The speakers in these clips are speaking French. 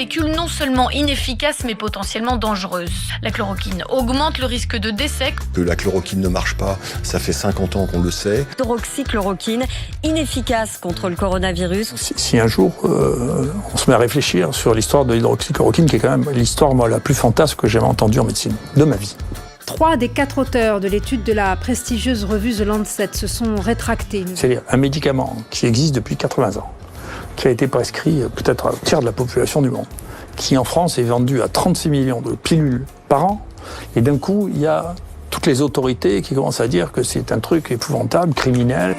molécule non seulement inefficace mais potentiellement dangereuse. La chloroquine augmente le risque de décès. Que la chloroquine ne marche pas, ça fait 50 ans qu'on le sait. Hydroxychloroquine, inefficace contre le coronavirus. Si un jour on se met à réfléchir sur l'histoire de l'hydroxychloroquine, qui est quand même l'histoire la plus fantasque que j'ai jamais entendue en médecine de ma vie. 3 des 4 auteurs de l'étude de la prestigieuse revue The Lancet se sont rétractés. C'est-à-dire un médicament qui existe depuis 80 ans, qui a été prescrit peut-être à un tiers de la population du monde, qui en France est vendu à 36 millions de pilules par an, et d'un coup, il y a toutes les autorités qui commencent à dire que c'est un truc épouvantable, criminel.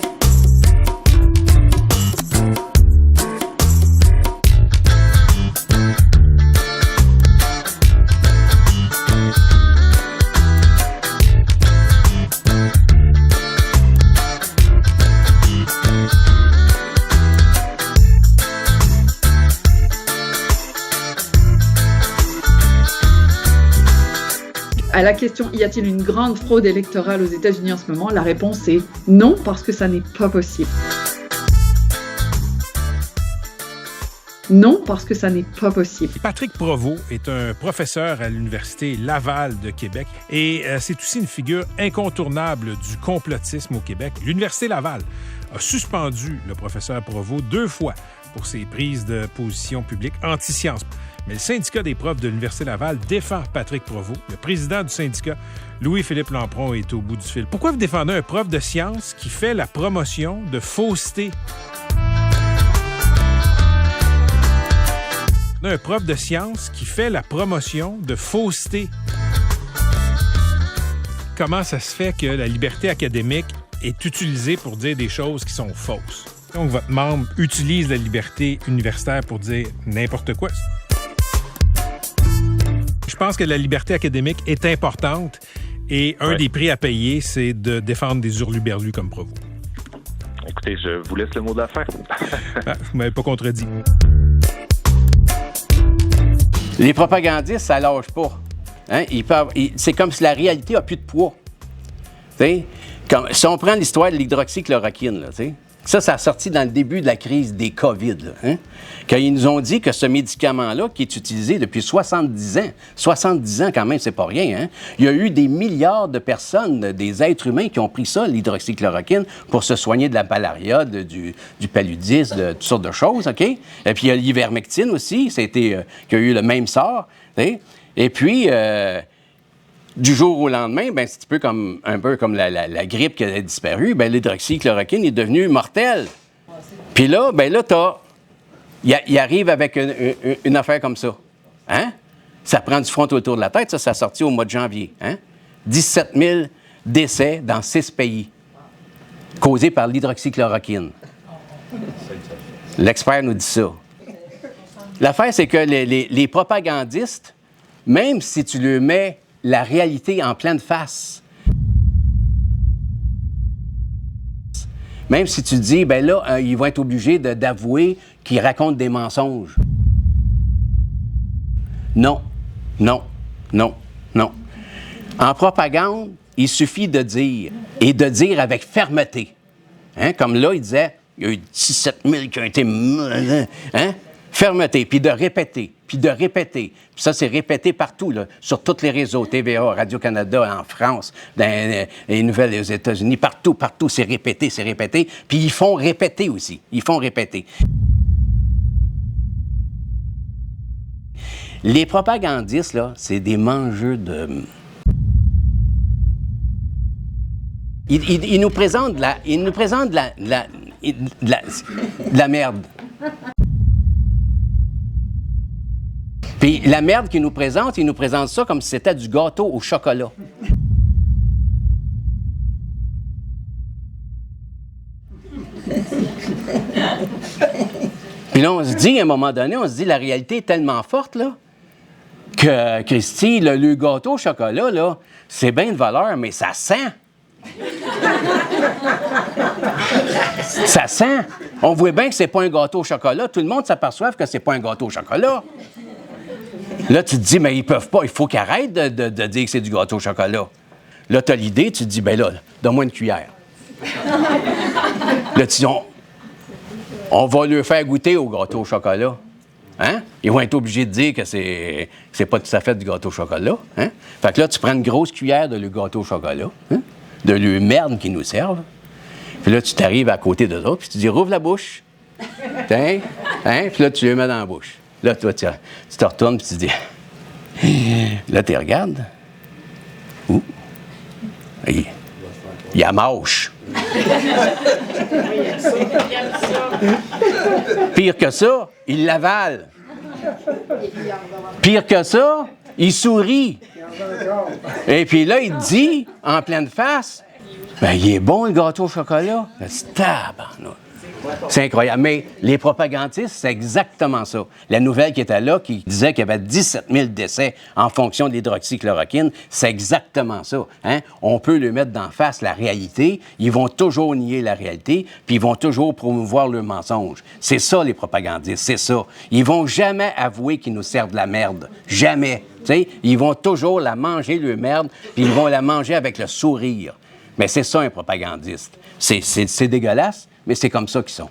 À la question « Y a-t-il une grande fraude électorale aux États-Unis en ce moment ?», la réponse est non, parce que ça n'est pas possible. Non, parce que ça n'est pas possible. Patrick Provost est un professeur à l'Université Laval de Québec et c'est aussi une figure incontournable du complotisme au Québec. L'Université Laval a suspendu le professeur Provost 2 fois pour ses prises de position publique anti-science. Mais le syndicat des profs de l'Université Laval défend Patrick Provost. Le président du syndicat, Louis-Philippe Lampron, est au bout du fil. Pourquoi vous défendez un prof de sciences qui fait la promotion de fausseté? Un prof de sciences qui fait la promotion de fausseté. Comment ça se fait que la liberté académique est utilisée pour dire des choses qui sont fausses? Donc, votre membre utilise la liberté universitaire pour dire n'importe quoi. Je pense que la liberté académique est importante et un des prix à payer, c'est de défendre des hurluberlus comme Provost. Écoutez, je vous laisse le mot de la fin. Vous m'avez pas contredit. Les propagandistes, ça lâche pas. Hein? C'est comme si la réalité n'a plus de poids. Si on prend l'histoire de l'hydroxychloroquine, là, ça a sorti dans le début de la crise des COVID. Là, hein? Quand ils nous ont dit que ce médicament-là, qui est utilisé depuis 70 ans quand même, c'est pas rien, hein? Il y a eu des milliards de personnes, des êtres humains qui ont pris ça, l'hydroxychloroquine, pour se soigner de la malaria, du paludisme, de toutes sortes de choses, OK? Et puis il y a l'ivermectine aussi, qui a eu le même sort. T'sais? Et puis... du jour au lendemain, ben, c'est un peu comme la grippe qui a disparu, ben, l'hydroxychloroquine est devenue mortelle. Puis là, il arrive avec une affaire comme ça. Hein? Ça prend du front autour de la tête, ça a sorti au mois de janvier. Hein? 17 000 décès dans 6 pays, causés par l'hydroxychloroquine. L'expert nous dit ça. L'affaire, c'est que les propagandistes, même si tu leur mets la réalité en pleine face. Même si tu dis, ben là, ils vont être obligés d'avouer qu'ils racontent des mensonges. Non, non, non, non. En propagande, il suffit de dire, et de dire avec fermeté. Hein? Comme là, il disait, il y a eu 17 000 qui ont été... Hein? Fermeté, puis de répéter, puis de répéter. Puis ça, c'est répété partout, là, sur tous les réseaux, TVA, Radio-Canada, en France, dans les nouvelles aux États-Unis, partout, c'est répété, c'est répété. Puis ils font répéter aussi, ils font répéter. Les propagandistes, là, c'est des mangeux de... Ils nous présentent de la merde. Puis la merde qu'ils nous présentent, ils nous présentent ça comme si c'était du gâteau au chocolat. Puis là, on se dit, à un moment donné, la réalité est tellement forte, là, que, Christy, le gâteau au chocolat, là, c'est bien de valeur, mais ça sent. Ça sent. On voit bien que c'est pas un gâteau au chocolat. Tout le monde s'aperçoit que c'est pas un gâteau au chocolat. Là, tu te dis, mais ils peuvent pas, il faut qu'ils arrêtent de dire que c'est du gâteau au chocolat. Là, tu as l'idée, tu te dis, ben là, donne-moi une cuillère. Là, tu dis, on va leur faire goûter au gâteau au chocolat. Hein? Ils vont être obligés de dire que c'est pas tout à fait du gâteau au chocolat. Hein? Fait que là, tu prends une grosse cuillère de le gâteau au chocolat, hein? De le merde qu'ils nous servent. Puis là, tu t'arrives à côté d'eux autres, puis tu dis, rouvre la bouche. Hein? Hein? Puis là, tu le mets dans la bouche. Là, toi, tu te retournes, puis tu dis, là, tu regardes. Ouh. Il y a mâche. Pire que ça, il l'avale. Pire que ça, il sourit. Et puis là, il te dit, en pleine face, ben, il est bon, le gâteau au chocolat. C'est tabarnouche. C'est incroyable. Mais les propagandistes, c'est exactement ça. La nouvelle qui était là, qui disait qu'il y avait 17 000 décès en fonction de l'hydroxychloroquine, c'est exactement ça. Hein? On peut le mettre d'en face la réalité. Ils vont toujours nier la réalité, puis ils vont toujours promouvoir le mensonge. C'est ça, les propagandistes, c'est ça. Ils vont jamais avouer qu'ils nous servent de la merde. Jamais. T'sais? Ils vont toujours la manger, le merde, puis ils vont la manger avec le sourire. Mais c'est ça, un propagandiste. C'est dégueulasse, mais c'est comme ça qu'ils sont.